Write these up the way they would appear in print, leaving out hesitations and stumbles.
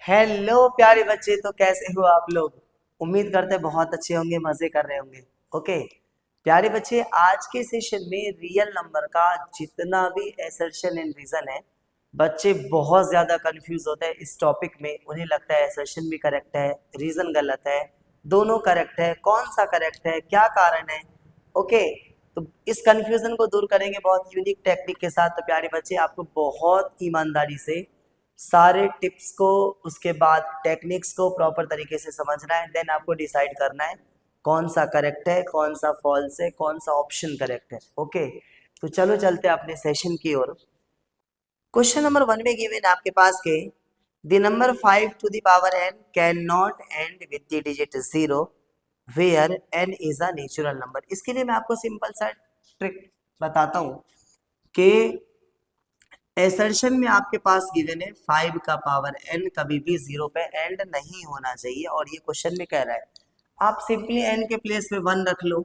Hello प्यारे बच्चे, तो कैसे हो आप लोग। उम्मीद करते हैं बहुत अच्छे होंगे, मजे कर रहे होंगे। ओके प्यारे बच्चे, आज के सेशन में रियल नंबर का जितना भी असर्शन एंड रीजन है, बच्चे बहुत ज्यादा कंफ्यूज होते हैं इस टॉपिक में। उन्हें लगता है असर्शन भी करेक्ट है, रीजन गलत है, दोनों करेक्ट है, कौन सा करेक्ट है, क्या कारण है। ओके, तो इस कंफ्यूजन को दूर करेंगे बहुत यूनिक टेक्निक के साथ। तो प्यारे बच्चे, आपको बहुत ईमानदारी से सारे टिप्स को, उसके बाद टेक्निक्स को प्रॉपर तरीके से समझना है। देन आपको डिसाइड करना है कौन सा करेक्ट है, कौन सा फॉल्स है, कौन सा ऑप्शन करेक्ट है। ओके, तो चलो चलते हैं अपने सेशन की ओर। क्वेश्चन नंबर 1 में गिवन आपके पास के the number 5 to the power n can not end with the digit 0 where n is a natural number. इसके लिए मैं आपको सिंपल सा ट्रिक बताता हूँ कि एसर्शन में आपके पास गिवन है 5 का पावर n कभी भी 0 पे एंड नहीं होना चाहिए, और ये क्वेश्चन में कह रहा है आप सिंपली n के प्लेस पे 1 रख लो।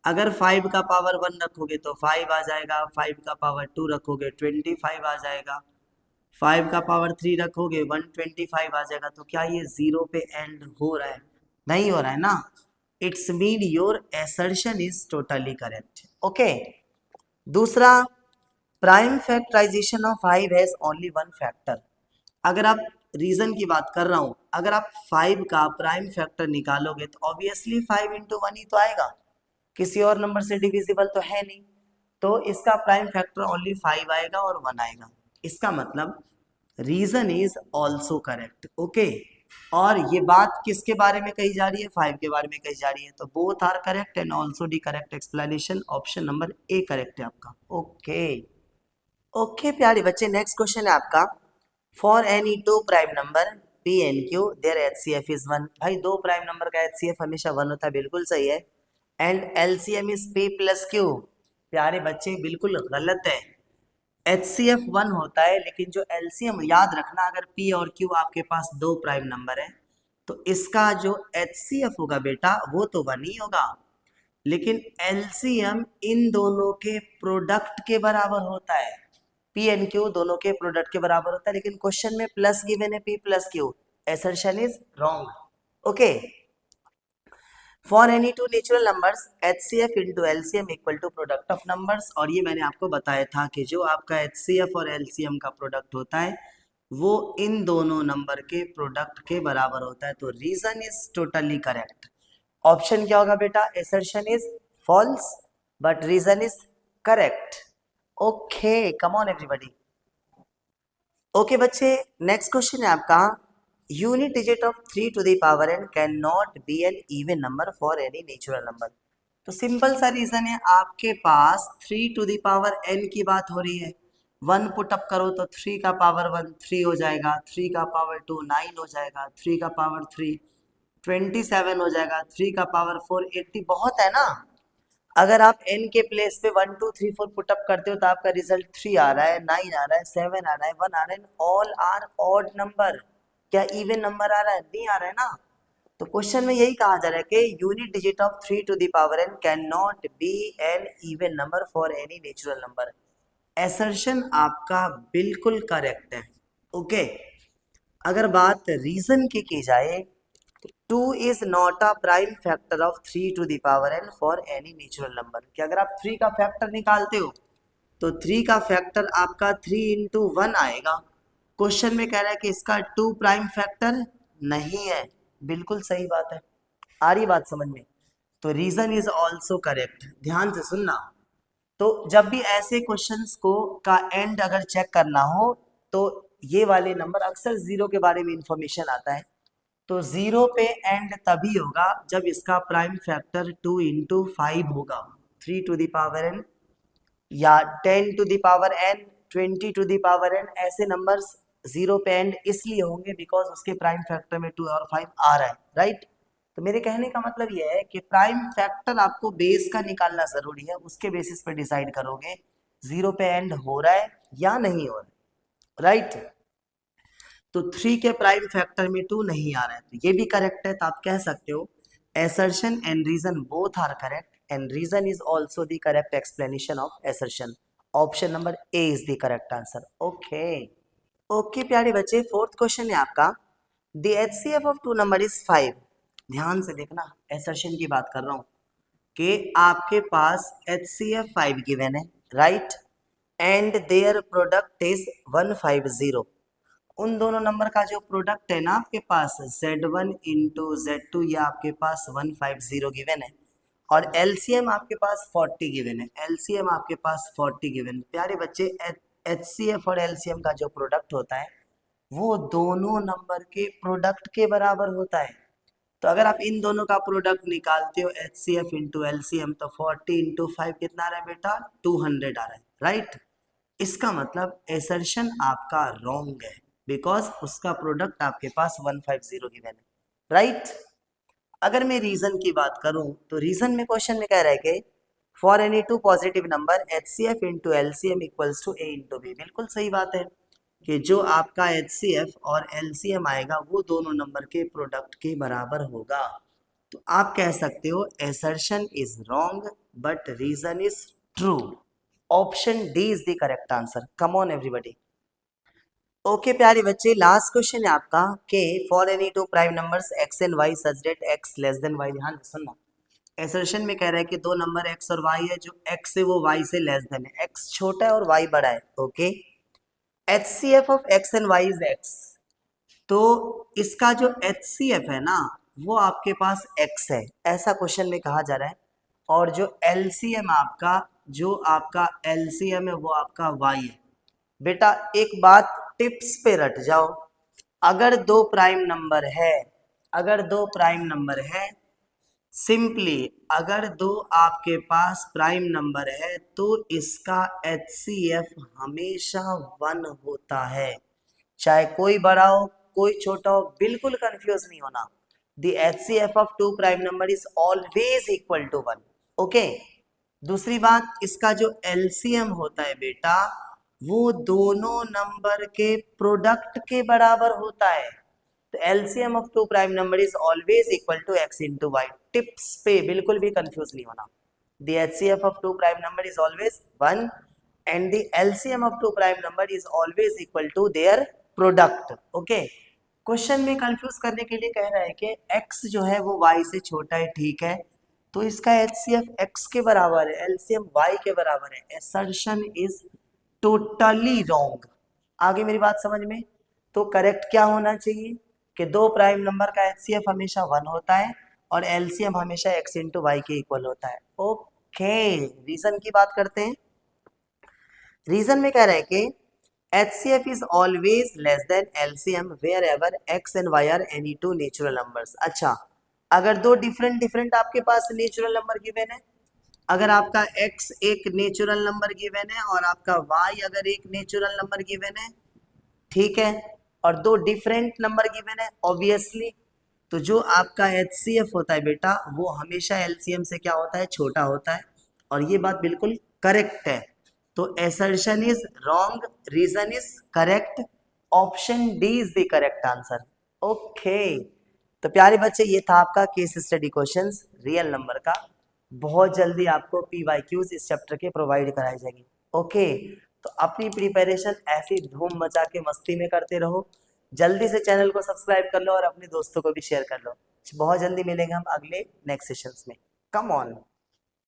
अगर 5 का पावर 1 रखोगे तो 5 आ जाएगा, 5 का पावर 2 रखोगे 25 आ जाएगा, 5 का पावर 3 रखोगे 125 आ जाएगा। तो क्या ये 0 पे एंड हो रहा है? नहीं हो रहा है ना। It's mean your assertion is totally correct. Okay, दूसरा, prime factorisation of 5 has only one factor. अगर आप रीजन की बात कर रहा हूं, अगर आप 5 का प्राइम फैक्टर निकालोगे तो ऑब्वियसली 5 इंटू 1 ही तो आएगा, किसी और नंबर से डिविजिबल तो है नहीं। तो इसका प्राइम फैक्टर ओनली 5 आएगा और 1 आएगा। इसका मतलब reason is also correct. Okay, और ये बात किसके बारे में कही जा रही है? 5 के बारे में कही जा रही है। तो both are correct and also D correct explanation, option number A correct है आपका। ओके ओके प्यारे बच्चे, नेक्स्ट क्वेश्चन है आपका। For any two prime number P and Q their HCF is 1। भाई, दो प्राइम नंबर का एचसीएफ हमेशा 1 होता है, बिल्कुल सही है। And LCM is P plus Q. प्यारे बच्चे, बिल्कुल गलत है। एचसीएफ 1 होता है, लेकिन जो एलसीएम, याद रखना, अगर पी और क्यू आपके पास दो प्राइम नंबर है तो इसका जो एचसीएफ होगा बेटा वो तो 1 ही होगा, लेकिन एलसीएम इन दोनों के प्रोडक्ट के बराबर होता है। पी एंड क्यू दोनों के प्रोडक्ट के बराबर होता है, लेकिन क्वेश्चन में प्लस गिवन है P plus Q. Assertion is wrong. Okay, for any two natural numbers HCF into LCM equal to product of numbers. और ये मैंने आपको बताया था कि जो आपका एचसीएफ और एलसीएम का प्रोडक्ट होता है वो इन दोनों नंबर के प्रोडक्ट के बराबर होता है। तो reason is totally correct. Option क्या होगा बेटा? Assertion is false but reason is correct. Okay, come on everybody. Okay बच्चे, नेक्स्ट क्वेश्चन है आपका। Unit digit of 3 to the power n can not be an even number for any natural number. तो simple सा reason है, आपके पास 3 to the power n की बात हो रही है। 1 पुट अप करो तो 3 का पावर 1 3 हो जाएगा, 3 का पावर 2 9 हो जाएगा, 3 का पावर 3 27 हो जाएगा, 3 का पावर 4 80। बहुत है ना। अगर आप n के प्लेस पे 1 2 3 4 पुट अप करते हो तो आपका रिजल्ट 3 आ रहा है, 9 आ रहा है, 7 आ रहा है, 1 आ रहा है। All are odd number. क्या इवन नंबर आ रहा है? नहीं आ रहा है ना। तो क्वेश्चन में यही कहा जा रहा है कि unit digit of 3 to the power n can not be an even number for any natural number. Assertion आपका बिल्कुल करेक्ट है। ओके, अगर बात रीजन की जाए, 2 is not a prime factor of 3 to the power n for any natural number। कि अगर आप 3 का फैक्टर निकालते हो तो 3 का फैक्टर आपका 3 इंटू 1 आएगा। क्वेश्चन में कह रहा है कि इसका 2 प्राइम फैक्टर नहीं है। बिल्कुल सही बात है। आ रही बात समझ में? तो रीजन इज ऑल्सो करेक्ट। ध्यान से सुनना। तो जब भी ऐसे क्वेश्चंस को का एंड अगर चेक करना हो तो ये वाले नंबर, अक्सर जीरो के बारे में इंफॉर्मेशन आता है, तो जीरो पे एंड तभी होगा जब इसका प्राइम फैक्टर 2 इंटू 5 होगा। 3 टू द पावर n या 10 to the power n, 20 to the power n, ऐसे नंबर्स जीरो पे एंड इसलिए होंगे बिकॉज उसके प्राइम फैक्टर में 2 और 5 आ रहा है। राइट? तो मेरे कहने का मतलब यह है कि प्राइम फैक्टर आपको बेस का निकालना जरूरी है, उसके बेसिस पे डिसाइड करोगे जीरो पे एंड हो रहा है या नहीं हो रहा है। राइट? तो 3 के प्राइम फैक्टर में 2 नहीं आ रहा है, तो ये भी करेक्ट है। तो आप कह सकते हो assertion and reason both are correct and reason is also the correct explanation of assertion। Option number A is the correct answer. Okay okay प्यारे बच्चे, फोर्थ क्वेश्चन है आपका। The HCF of two number is 5। ध्यान से देखना, assertion की बात कर रहा हूँ कि आपके पास HCF 5 गिवन है, right, and their product is 150। उन दोनों नंबर का जो प्रोडक्ट है ना आपके पास Z1 इंटू Z2, ये आपके पास 150 गिवन है, और LCM आपके पास 40 गिवन है। LCM आपके पास 40 गिवन। प्यारे बच्चे, HCF और LCM का जो प्रोडक्ट होता है वो दोनों नंबर के प्रोडक्ट के बराबर होता है। तो अगर आप इन दोनों का प्रोडक्ट निकालते हो HCF इंटू LCM, तो 40 इंटू 5 कितना आ रहा है बेटा? 200 आ रहा है, राइट। इसका मतलब एसर्शन आपका रॉन्ग है, बिकॉज उसका प्रोडक्ट आपके पास 150 गिवन है, राइट। अगर मैं रीजन की बात करूं तो रीजन में क्वेश्चन में कह रहा है कि for any two positive number HCF into LCM equals to A into B। बिल्कुल सही बात है कि जो आपका HCF और LCM आएगा वो दोनों नंबर के प्रोडक्ट के बराबर होगा। तो आप कह सकते हो assertion is wrong but reason is true. Option D is the correct answer. Come on everybody. Okay प्यारे बच्चे, लास्ट क्वेश्चन है आपका कि for any two prime numbers x and y such that x less than y। ध्यान से सुनना, assertion में कह रहा है कि दो नंबर x और y है, जो x है वो y से लेस देन है, x छोटा है और y बड़ा है। Okay, HCF of x and y is x, तो इसका जो HCF है ना वो आपके पास x है, ऐसा क्वेश्चन में कहा जा रहा है। और जो LCM आपका, जो आपका LCM है वो आपका y है। बेटा एक बात टिप्स पे रट जाओ, अगर दो प्राइम नंबर है, अगर दो प्राइम नंबर है, सिंपली अगर दो आपके पास प्राइम नंबर है तो इसका HCF हमेशा 1 होता है, चाहे कोई बड़ा हो कोई छोटा हो। बिल्कुल कंफ्यूज नहीं होना, the HCF of two prime number is always equal to 1। Okay, दूसरी बात, इसका जो LCM होता है बेटा वो दोनों नंबर के प्रोडक्ट के बराबर होता है। तो LCM of two prime number is always equal to x into Y. Tips पे बिल्कुल भी कंफ्यूज नहीं होना, the HCF of two prime number is always 1 and the LCM of two prime number is always equal to their product. Okay, question में confuse करने के लिए कह रहा है कि x जो है वो y से छोटा है, ठीक है, तो इसका HCF x के बराबर है, LCM y के बराबर है। Assertion is totally wrong. आगे मेरी बात समझ में? तो करेक्ट क्या होना चाहिए कि दो प्राइम नंबर का HCF हमेशा 1 होता है और LCM हमेशा x इंटू वाई के इक्वल होता है। ओके, रीजन की बात करते हैं। रीजन में कह रहा है कि HCF is always less than LCM wherever x and y are any two natural numbers। अच्छा, अगर दो डिफरेंट आपके पास नेचुरल नंबर गिवन है, अगर आपका x एक नेचुरल नंबर गिवन है और आपका y अगर एक नेचुरल नंबर गिवन है, ठीक है, और दो डिफरेंट नंबर गिवन है ऑब्वियसली, तो जो आपका HCF होता है बेटा वो हमेशा LCM से क्या होता है? छोटा होता है। और ये बात बिल्कुल करेक्ट है। तो assertion is wrong, reason is correct, option D is the correct answer. Okay, तो प्यारे बच्चे ये था आपका case study questions real number का। बहुत जल्दी आपको PYQs इस चैप्टर के प्रोवाइड कराई जाएगी। ओके, तो अपनी प्रिपरेशन ऐसी धूम मचा के मस्ती में करते रहो। जल्दी से चैनल को सब्सक्राइब कर लो और अपने दोस्तों को भी शेयर कर लो। बहुत जल्दी मिलेंगे हम अगले नेक्स्ट सेशंस में। Come on.